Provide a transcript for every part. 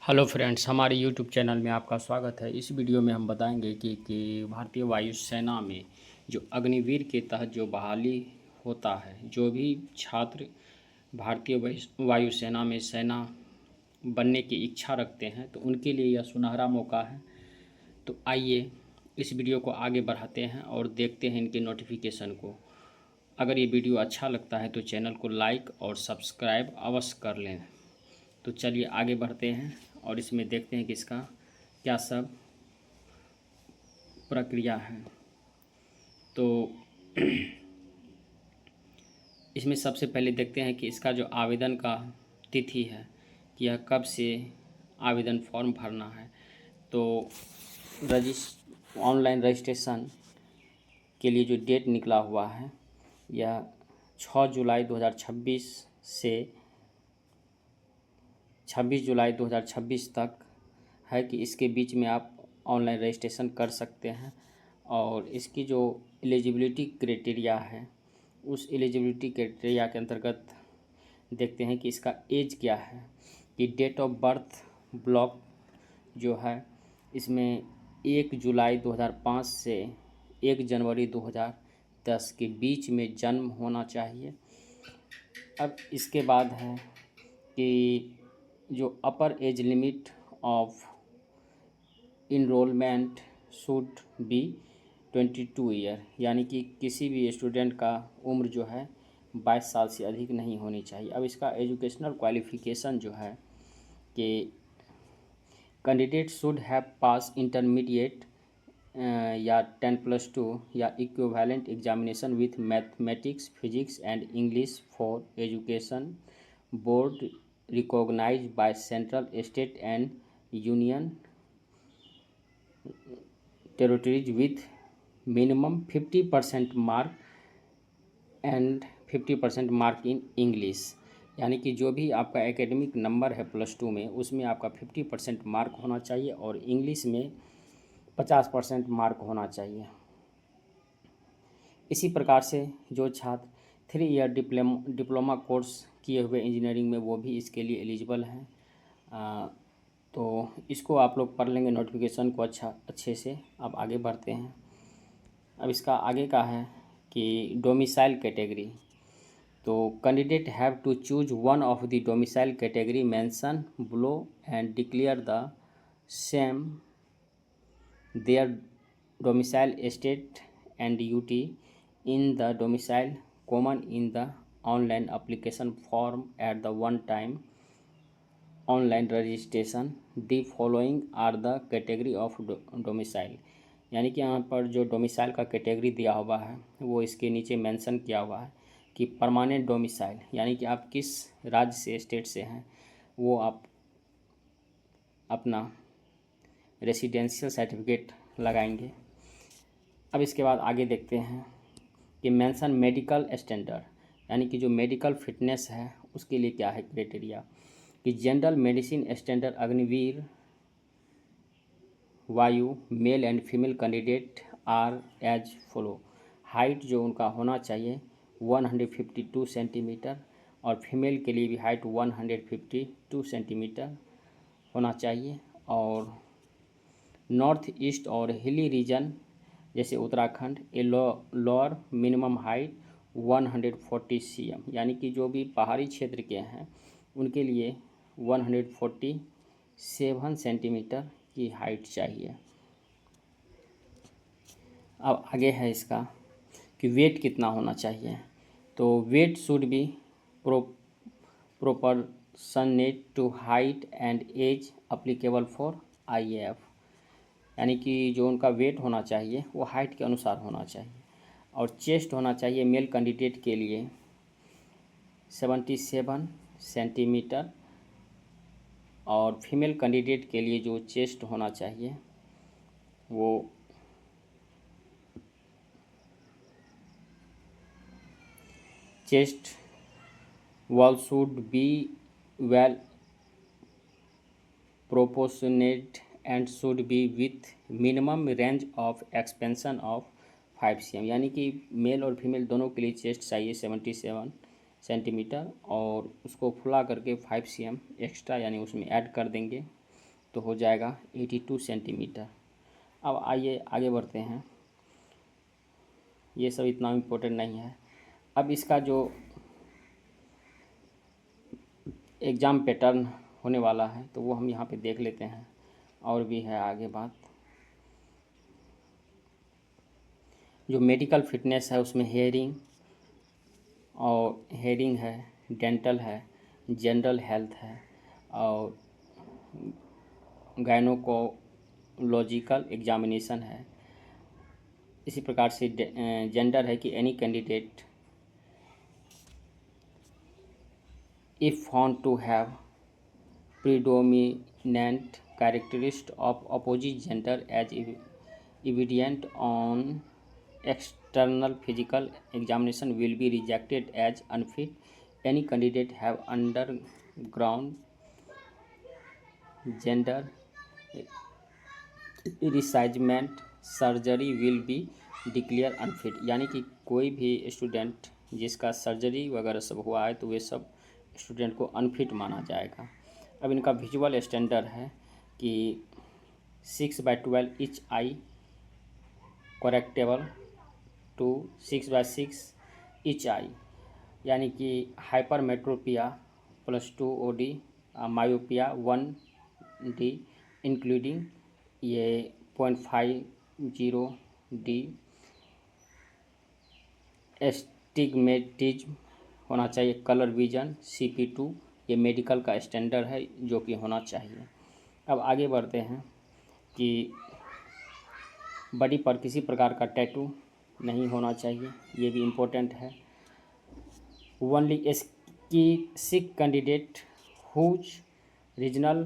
Hello friends, हमारे YouTube channel में आपका स्वागत है। इस वीडियो में हम बताएंगे कि भारतीय वायुसेना में जो अग्निवीर के तहत जो बहाली होता है, जो भी छात्र भारतीय वायुसेना में सेना बनने की इच्छा रखते हैं तो उनके लिए यह सुनहरा मौका है। तो आइए इस वीडियो को आगे बढ़ाते हैं और देखते हैं इनके नोटिफिकेशन को। अगर ये वीडियो अच्छा लगता है तो चैनल को लाइक और सब्सक्राइब अवश्य कर लें। तो चलिए आगे बढ़ते हैं और इसमें देखते हैं कि इसका क्या सब प्रक्रिया है। तो इसमें सबसे पहले देखते हैं कि इसका जो आवेदन का तिथि है कि यह कब से आवेदन फॉर्म भरना है। तो ऑनलाइन रजिस्ट्रेशन के लिए जो डेट निकला हुआ है यह 6 जुलाई 2026 से 26 जुलाई 2026 तक है कि इसके बीच में आप ऑनलाइन रजिस्ट्रेशन कर सकते हैं। और इसकी जो एलिजिबिलिटी क्राइटेरिया है उस एलिजिबिलिटी क्राइटेरिया के अंतर्गत देखते हैं कि इसका एज क्या है। कि डेट ऑफ बर्थ ब्लॉक जो है इसमें 1 जुलाई 2005 से 1 जनवरी 2010 के बीच में जन्म होना चाहिए। अब इसके बाद है कि जो upper age limit of enrolment should be 22 year, यानी कि किसी भी स्टूडेंट का उम्र जो है 22 साल से अधिक नहीं होनी चाहिए। अब इसका एजुकेशनल क्वालिफ़िकेशन जो है कि candidate should have pass intermediate या 10+2 या equivalent examination with mathematics, physics and English for education board recognised by central, state and union territories with minimum 50% mark and 50% mark in English. यानी कि जो भी आपका एकेडमिक नंबर है +2 में उसमें आपका 50% मार्क होना चाहिए और इंग्लिश में 50% मार्क होना चाहिए। इसी प्रकार से जो छात्र 3 ईयर डिप्लोमा कोर्स किए हुए इंजीनियरिंग में वो भी इसके लिए एलिजिबल हैं। तो इसको आप लोग पढ़ लेंगे नोटिफिकेशन को अच्छे से। अब आगे बढ़ते हैं। अब इसका आगे का है कि डोमिसाइल कैटेगरी। तो candidate have to choose one of the domicile category mention below and declare the same their domicile state and duty in the domicile common in the online application form at the one time online registration. The following are the category of domicile। यानी कि यहाँ पर जो domicile का category दिया हुआ है वो इसके नीचे मेंशन किया हुआ है कि परमानेंट डोमिसाइल, यानी कि आप किस राज्य से स्टेट से हैं वो आप अपना रेसिडेंशियल सर्टिफिकेट लगाएंगे। अब इसके बाद आगे देखते हैं कि मेंशन मेडिकल स्टैंडर्ड, यानी कि जो मेडिकल फिटनेस है उसके लिए क्या है क्राइटेरिया। कि general medicine standard Agniveer Vayu male and female candidate are as follow. Height जो उनका होना चाहिए 152 सेंटीमीटर और फीमेल के लिए भी हाइट 152 सेंटीमीटर होना चाहिए। और नॉर्थ ईस्ट और हिली रीजन जैसे Uttarakhand a lower minimum height 140 cm, यानी कि जो भी पहाड़ी क्षेत्र के हैं उनके लिए 147 सेंटीमीटर की हाइट चाहिए। अब आगे है इसका कि वेट कितना होना चाहिए। तो weight should be proportionate to height and age applicable for IAF, यानी कि जो उनका वेट होना चाहिए वो हाइट के अनुसार होना चाहिए। और चेस्ट होना चाहिए मेल कैंडिडेट के लिए 77 सेंटीमीटर और फीमेल कैंडिडेट के लिए जो चेस्ट होना चाहिए वो chest wall should be well proportionate and should be with minimum range of expansion of 5 cm, यानी कि मेल और फीमेल दोनों के लिए चेस्ट चाहिए 77 सेंटीमीटर और उसको फुला करके 5 cm एक्स्ट्रा यानी उसमें ऐड कर देंगे। तो हो जाएगा 82 सेंटीमीटर। अब आइए आगे बढ़ते हैं, ये सब इतना इम्पोर्टेंट नहीं है। अब इसका जो एग्ज़ाम पैटर्न होने वाला है तो वो हम यहाँ पे देख लेते हैं, और भी है आगे बात। जो मेडिकल फिटनेस है उसमें हेयरिंग है, डेंटल है, जनरल हेल्थ है, और गायनोकोलॉजिकल एग्जामिनेशन है। इसी प्रकार से जेंडर है कि any candidate if found to have predominant characteristic of opposite gender as evident on external physical examination will be rejected as unfit. Any candidate have undergone gender reassignment surgery will be declared unfit। यानी कि कोई भी student जिसका surgery वगैरह सब हुआ है तो वे सब स्टूडेंट को अनफिट माना जाएगा। अब इनका विजुअल स्टैंडर्ड है कि 6/12 in each eye correctable to 6/6 in each eye, यानी कि hypermetropia +2 OD, myopia 1D including ये 0.50D, एस्टिग्मेटिज्म होना चाहिए, कलर विजन CP2, ये मेडिकल का स्टैंडर्ड है जो कि होना चाहिए। अब आगे बढ़ते हैं कि बॉडी पर किसी प्रकार का टैटू नहीं होना चाहिए, ये भी इम्पोर्टेंट है। Only Sikh candidate whose regional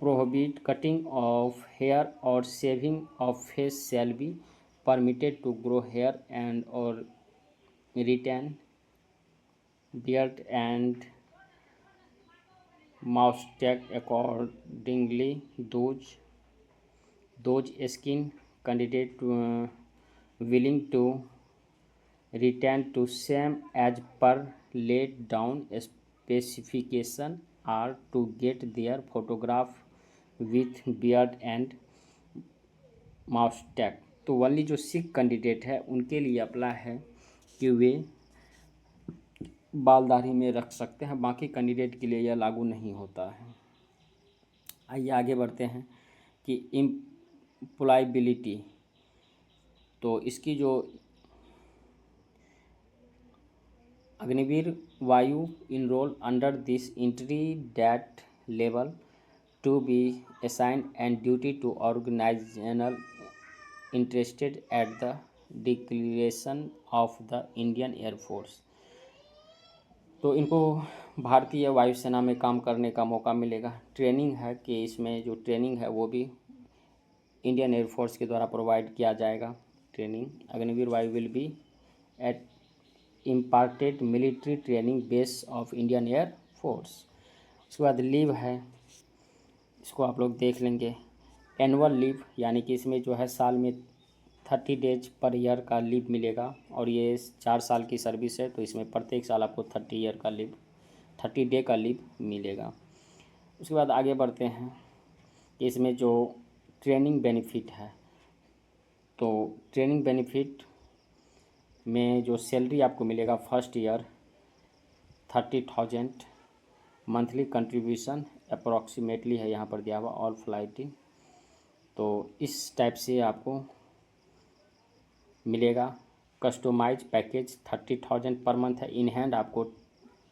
prohibit cutting of hair और shaving of face shall be permitted to grow hair and और retain beard and moustache accordingly. Those skin candidate willing to retain to same as per laid down specification are to get their photograph with beard and moustache। तो only जो Sikh candidate है उनके लिए apply है कि वे बाल दाढ़ी में रख सकते हैं, बाकी कैंडिडेट के लिए यह लागू नहीं होता है। आइए आगे बढ़ते हैं कि एम्प्लॉयबिलिटी, तो इसकी जो Agniveer Vayu enrol under this entry that level to be assigned and duty to organisational interested at the declaration of the Indian air force. तो इनको भारतीय वायुसेना में काम करने का मौका मिलेगा। ट्रेनिंग है कि इसमें जो ट्रेनिंग है वो भी इंडियन एयरफोर्स के द्वारा प्रोवाइड किया जाएगा। Training Agniveer Vayu will be at imparted military training base of Indian air force. उसके बाद लीव है, इसको आप लोग देख लेंगे। एनुअल लीव यानी कि इसमें जो है साल में 30 डेज पर ईयर का लीव मिलेगा, और ये 4 साल की सर्विस है तो इसमें प्रत्येक साल आपको 30 डे का लीव मिलेगा। उसके बाद आगे बढ़ते हैं कि इसमें जो ट्रेनिंग बेनिफिट है, तो ट्रेनिंग बेनिफिट में जो सैलरी आपको मिलेगा first year 30,000, monthly contribution approximately है यहाँ पर दिया हुआ, ऑल फ्लाइटिंग। तो इस टाइप से आपको मिलेगा। कस्टमाइज पैकेज 30,000 पर मंथ है। इन हैंड आपको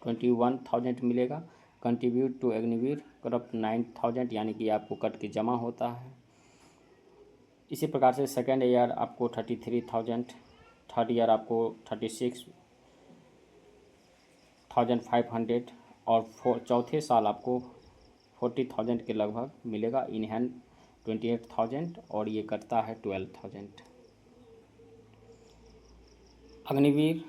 21,000 मिलेगा। कंट्रीब्यूट टू अग्निवीर करप्ट 9,000, यानी कि आपको कट के जमा होता है। इसी प्रकार से सेकेंड ईयर आपको 33,000, थर्ड ईयर आपको 36,500 और चौथे साल आपको 40,000 के लगभग मिलेगा। इन हैंड 28,000 और ये कटता है 12,000। अग्निवीर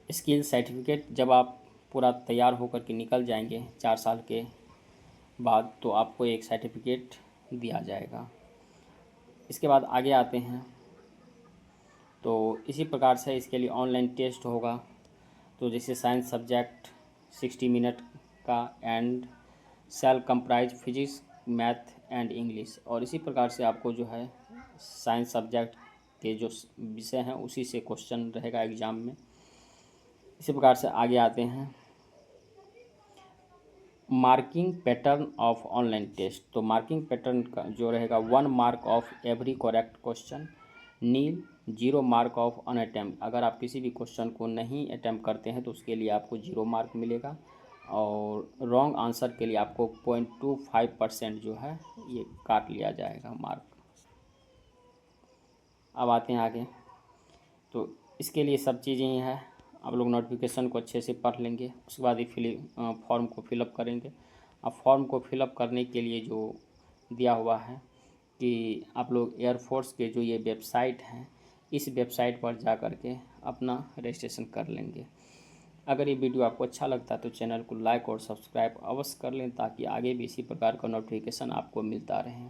स्किल सर्टिफिकेट जब आप पूरा तैयार होकर के निकल जाएंगे 4 साल के बाद, तो आपको एक सर्टिफिकेट दिया जाएगा। इसके बाद आगे आते हैं, तो इसी प्रकार से इसके लिए ऑनलाइन टेस्ट होगा। तो जैसे साइंस सब्जेक्ट 60 मिनट का and shall comprise physics, math and English. और इसी प्रकार से आपको जो है साइंस सब्जेक्ट के जो विषय हैं उसी से क्वेश्चन रहेगा एग्ज़ाम में। इसी प्रकार से आगे आते हैं marking pattern of online test. तो मार्किंग पैटर्न का जो रहेगा 1 mark of every correct question, nil 0 mark of unattempt. अगर आप किसी भी क्वेश्चन को नहीं अटैम्प्ट करते हैं तो उसके लिए आपको 0 मार्क मिलेगा, और रॉन्ग आंसर के लिए आपको 0.25% जो है ये काट लिया जाएगा मार्क। अब आते हैं आगे। तो इसके लिए सब चीज़ें ही है, आप लोग नोटिफिकेशन को अच्छे से पढ़ लेंगे, उसके बाद ही फॉर्म को फिलअप करेंगे। अब फॉर्म को फिलअप करने के लिए जो दिया हुआ है कि आप लोग एयरफोर्स के जो ये वेबसाइट हैं इस वेबसाइट पर जा कर के अपना रजिस्ट्रेशन कर लेंगे। अगर ये वीडियो आपको अच्छा लगता है तो चैनल को लाइक और सब्सक्राइब अवश्य कर लें, ताकि आगे भी इसी प्रकार का नोटिफिकेशन आपको मिलता रहे।